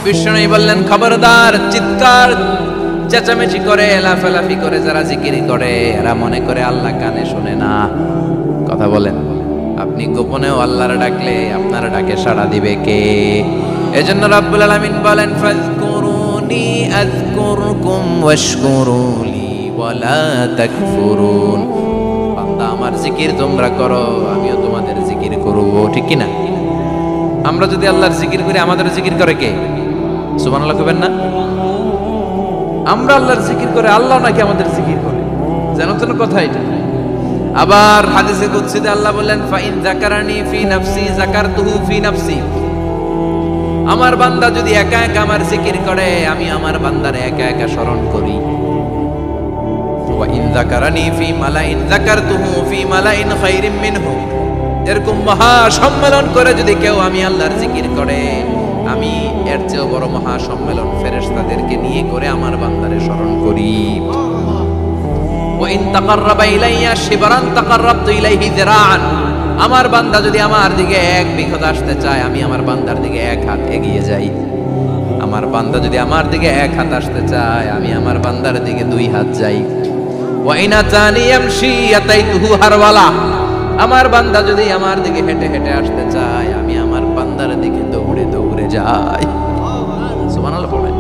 বিষ্ণু বললেন, খবরদার, চিৎকার চেঁচামেচি করে লাফালাফি করে যারা জিকির করে এরা মনে করে আল্লাহ কানে শোনে না। কথা বলেন, আপনি গোপনেও আল্লাহর ডাকলে আপনার ডাকে সাড়া দিবে কে? এজন্য রাব্বুল আলামিন বলেন, ফাযকুরুনি আযকুরকুম ওয়াশকুরুলি ওয়ালা তাকফুরুন। বান্দা, আমার জিকির তোমরা করো, আমিও তোমাদের জিকির করব, ঠিক কি না? আমরা যদি আল্লাহর জিকির করি, আমাদের জিকির করে কে? সুবহানাল্লাহ কইবেন না? আমরা আল্লাহর জিকির করে, আল্লাহ নাকি আমাদের জিকির করে? জানো তো না কথা এটা? আবার হাদিসে কুদসিতে আল্লাহ বলেন, ফাইন যাকারানি ফি নাফসি যাকারতুহু ফি নাফসি। আমার বান্দা যদি একা একা আমার জিকির করে, আমি আমার বান্দারে একা একা স্মরণ করি। ওয়া ইন যাকারানি ফি মালাইন যাকারতুহু ফি মালাইন খায়রিম মিনহু। এরকম মহা সম্মেলন করে যদি কেউ আমি আল্লাহর জিকির করে, আমি এর চেয়েও বড় মহা সম্মেলন ফেরেশতাদেরকে নিয়ে করে আমার বান্দারে স্মরণ করি। ওয়া ইন তাকাররাবা ইলাইয়া শিবরান তাকাররাবতু ইলাইহি যিরাআন। আমার বান্দা যদি আমার দিকে এক বিঘত আসতে চায়, আমি আমার বান্দার দিকে এক হাত এগিয়ে যাই। আমার বান্দা যদি আমার দিকে এক হাত আসতে চায়, আমি আমার বান্দার দিকে দুই হাত যাই। ওয়া ইন আতানি ইয়ামশি আতাইতুহু হারওয়ালা। আমার বান্দা যদি আমার দিকে হেঁটে হেঁটে আসতে চায়, আমি আমার বান্দার দিকে দৌড়ে দৌড়ে যাই। সুবহানাল্লাহ পড়েন।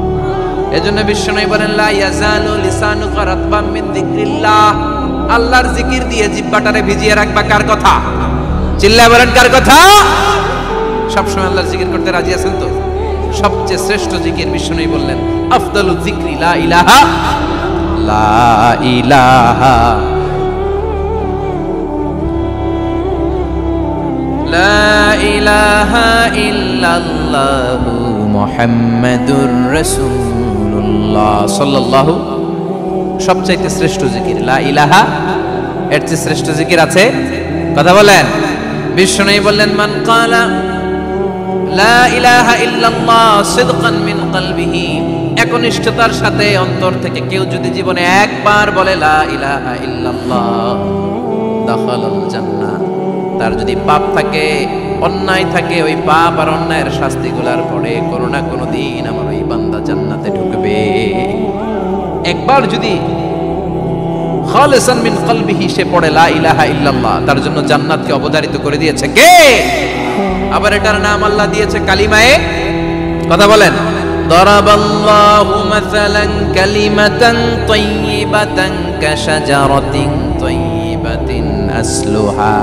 এজন্য বিশ্বনবী বলেন, লা ইয়াজালু লিসানুকা রাতবাম মিন যিকরিল্লাহ। আল্লাহর জিকির দিয়ে জিহ্বাটারে ভিজিয়ে রাখবা। কার কথা? চিল্লায় বলেন, কার কথা? সবসময় আল্লাহর জিকির করতে রাজি আছেন তো? সবচেয়ে শ্রেষ্ঠ জিকির বিশ্বনবী বললেন, আফদালু যিকরি লা ইলাহা লা ইলাহা লা ইলাহা ইল্লাল্লাহু মুহাম্মাদুর রাসূলুল্লাহ সাল্লাল্লাহু। সবচাইতে শ্রেষ্ঠ জিকির লা ইলাহা। এর চেয়ে শ্রেষ্ঠ জিকির আছে? কথা বলেন। বিশ্বনবী বললেন, মান ক্বালা লা ইলাহা ইল্লাল্লাহ সিদকান মিন কলবিহি। একনিষ্ঠতার সাথে অন্তর থেকে কেউ যদি জীবনে একবার বলে লা ইলাহা ইল্লাল্লাহ, দাখালাল জান্নাহ। তার যদি পাপ থাকে, অন্যায় থাকে, ওই পাপ আর অন্যায়ের শাস্তিগুলার পরে কোনো না কোনো দিন আমার ওই বান্দা জান্নাতে ঢুকবে। একবার যদি খালিসান মিন কলবিহি সে পড়ে লা ইলাহা ইল্লাল্লাহ, তার জন্য জান্নাতকে অবধারিত করে দিয়েছে কে? আবার এটার নাম আল্লাহ দিয়েছে কালিমায়ে। কথা বলেন। দারাবাল্লাহু মাসালান কালিমাতান তাইয়িবাতান কাশাজারাতিন তাইয়িবাতিন আসলুহা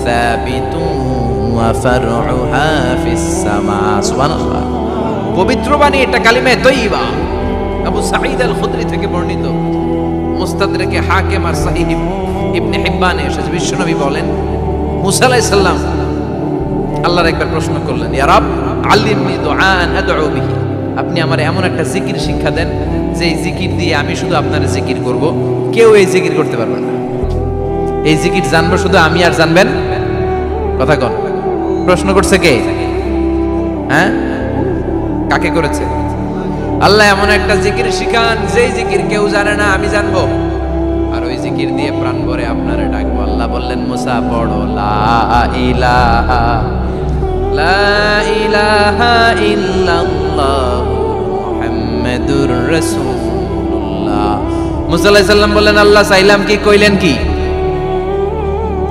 সাবিতুন ওয়া ফারউহা ফিস সামা। সুবহানাল্লাহ। পবিত্র বাণী এটা কালিমায়ে তাইয়িবা। আবু সাঈদ আল খুদরি থেকে বর্ণিত, মুস্তাদরাকে হাকিম আর সহিহ ইবনে হিব্বানে এসেছে। বিশ্বনবী বলেন, মুসা আলাইহিস সালাম আল্লাহর একবার প্রশ্ন করলেন, ইয়া রাব আল্লিমনি দুআআন আদউ বিহি। আপনি আমার এমন একটা জিকির শিক্ষা দেন যে এই জিকির দিয়ে আমি শুধু আপনার জিকির করব, কেউ এই জিকির করতে পারবে না। এই জিকির জানবো শুধু আমি, আর জানবেন। কথা কোন? প্রশ্ন করছে কে? হ্যাঁ, কাকে করেছে? আল্লাহ এমন একটা জিকির শিখান যেই জিকির কেউ জানে না, আমি জানবো, আর ওই জিকির দিয়ে প্রাণ ভরে আপনারে ডাকবো। আল্লাহ বললেন, মুসা পড়ো লা ইলাহা লা ইলাহা ইল্লাল্লাহু মুহাম্মাদুর রাসূলুল্লাহ। মুসা আলাইহিস সালাম বললেন, আল্লাহ চাইলাম কি, কইলেন কি?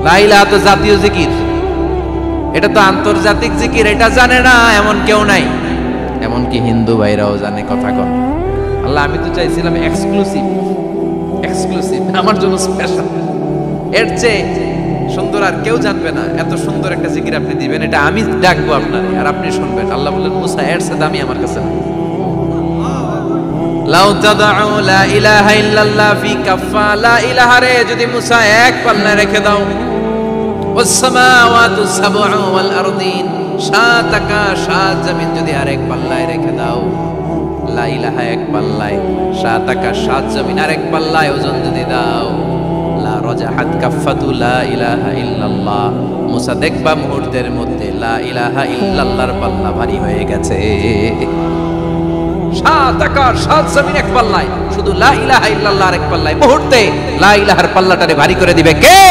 লা ইলাহা তো জাতীয় জিকির, এটা তো আন্তর্জাতিক জিকির, এটা জানে না এমন কেউ নাই। এমনকি হিন্দু ভাইরাও জানে। কথা কন। আল্লাহ, আমি তো চাইছিলাম এক্সক্লুসিভ, আমার জন্য স্পেশাল। এর চেয়ে সুন্দর আর কেউ জানবে না। এত সুন্দর একটা জিকির আপনি দিবেন, এটা আমি ডাকবো আপনারে আর আপনি শুনবেন। আল্লাহ বললেন, মুসা এর চেয়ে দামি আমার কাছে না। লাউ তাদউ লা ইলাহা ইল্লাল্লাহ ফি কাফা। লা ইলাহা রে যদি মুসা এক পাল্লায় রেখে দাও, ওয়াস সামাওয়াতু সাবউ ওয়াল আরদিন, সাত আকাশ সাত জমিন যদি আরেক পাল্লায় রেখে দাও, লা ইলাহা এক পাল্লায়, সাত আকাশ সাত জমিন আরেক পাল্লায় ওজন যদি দাও, লা রাজাহাত কাফাতু লা ইলাহা ইল্লাল্লাহ। মুসা দেখবা মুহূর্তের মধ্যে লা ইলাহা ইল্লাল্লাহর পাল্লা ভারী হয়ে গেছে। সাত আকাশ সাত জমিন এক পাল্লায়, শুধু লা ইলাহা ইল্লাল্লাহর এক পাল্লায় মুহূর্তে লা ইলাহার পাল্লাটারে ভারী করে দিবে কে?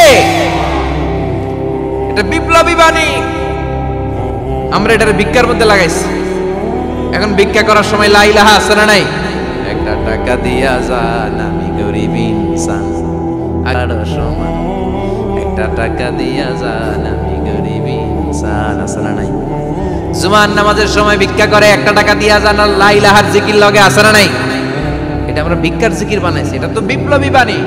এটা বিপ্লবী বাণী। আমরা এটার ভিক্ষার মধ্যে লাগাইছি। এখন ভিক্ষা করার সময় লা ইলাহা আছে না নাই? একটা টাকা দিয়া যান আমি গরিব ইনসান, আর সমান একটা টাকা দিয়া যান আমি গরিব ইনসান, আছে না নাই? জুমার নামাজের সময় ভিক্ষা করে একটা টাকা দিয়া যান আর লা ইলাহার জিকির লগে, আছে না নাই? এটা আমরা ভিক্ষার জিকির বানাইছি, এটা তো বিপ্লবী বাণী।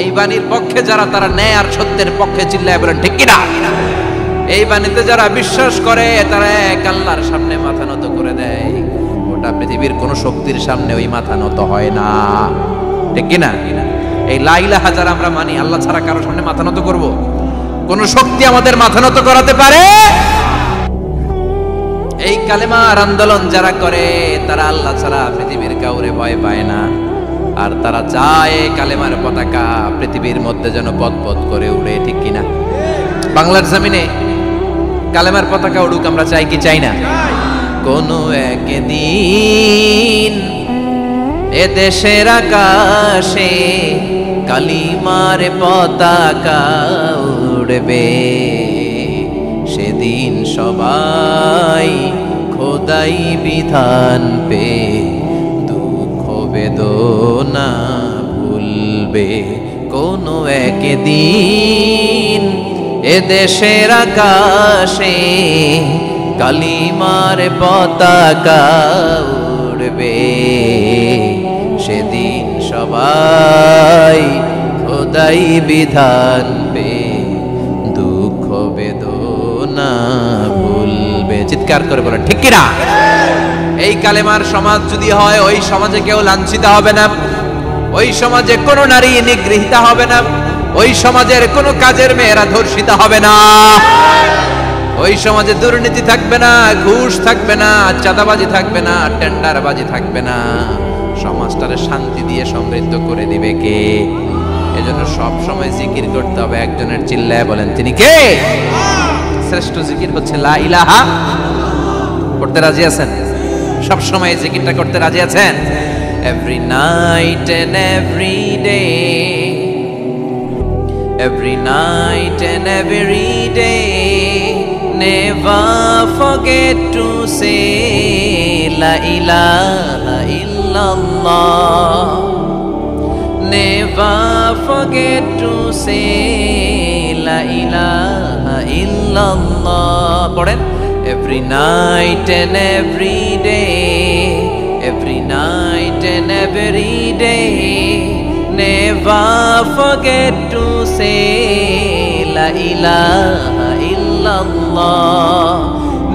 এই বাণীর পক্ষে যারা, তারা ন্যায় আর সত্যের পক্ষে চিল্লায় বলেন ঠিক কিনা? এই বাণীতে যারা বিশ্বাস করে তারা এক আল্লাহর সামনে মাথা নত করে দেয়, ওটা পৃথিবীর কোন শক্তির সামনে ওই মাথা নত হয় না, ঠিক কিনা? এই লা ইলাহা যারা আমরা মানি, আল্লাহ ছাড়া কারো সামনে মাথা নত করব? কোন শক্তি আমাদের মাথা নত করাতে পারে? এই কালেমার আন্দোলন যারা করে তারা আল্লাহ ছাড়া পৃথিবীর কাউরে ভয় পায় না, আর তারা চায় কালেমার পতাকা পৃথিবীর মধ্যে যেন পথ করে উড়ে, ঠিক কিনা? বাংলার জমিনে কালেমার পতাকা উড়ুক, আমরা চাই কি চাই না? কোনো একদিন এ দেশের আকাশে কালিমার পতাকা উড়বে, সেদিন সবাই খোদাই বিধান পে দুঃখ বেদনা ভুলবে। কোনো একদিন এ দেশের আকাশে কালিমার পতাকা উড়বে, সেদিন সবাই খোদাই বিধান পে দুঃখ বেদনা ভুলবে। চিৎকার করে বলেন ঠিক কিনা? এই কালেমার সমাজ যদি হয়, ওই সমাজে কেউ লাঞ্ছিত হবে না, ওই সমাজে কোনো নারী নিগৃহীতা হবে না, ওই সমাজের কোনো কাজের মেয়েরা ধর্ষিত হবে না, ওই সমাজে দুর্নীতি থাকবে না, ঘুষ থাকবে না, চাঁদাবাজি থাকবে না, টেন্ডারবাজি থাকবে না। সমাজটারে শান্তি দিয়ে সমৃদ্ধ করে দিবে কে? এজন্য সব সময় জিকির করতে হবে একজনের, চিল্লায় বলেন তিনি কে? শ্রেষ্ঠ জিকির হচ্ছে লা ইলাহা। করতে রাজি আছেন? সব সময় এই জিকিরটা করতে রাজি আছেন? Every night and every day, every night and every day, never forget to say la ilaha illallah, never forget to say la ilaha illallah. পড়েন, every night and every day, every night and every day, never forget to say la ilaha illallah,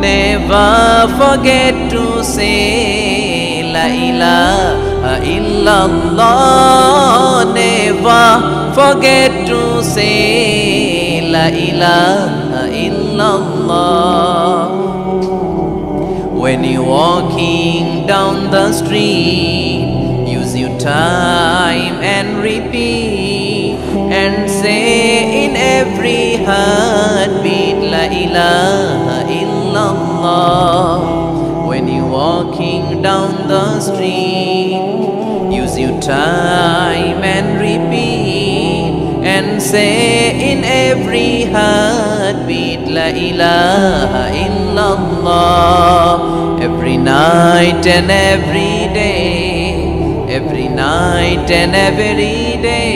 never forget to say la ilaha illallah, never forget to say la ilaha illallah. When you're walking down the street, use your time and repeat and say in every heartbeat la ilaha illallah. When you're walking down the street, use your time and repeat and say in every heartbeat la ilaha illallah. Every night and every day, every night and every day,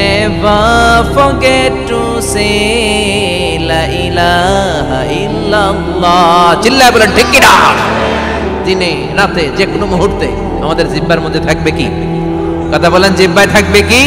never forget to say la ilaha illallah. চিল্লায় বলেন ঠিক কিনা? দিনে রাতে যে কোনো মুহূর্তে আমাদের জিহ্বার মধ্যে থাকবে কি? কথা বলেন, জিহ্বায় থাকবে কি?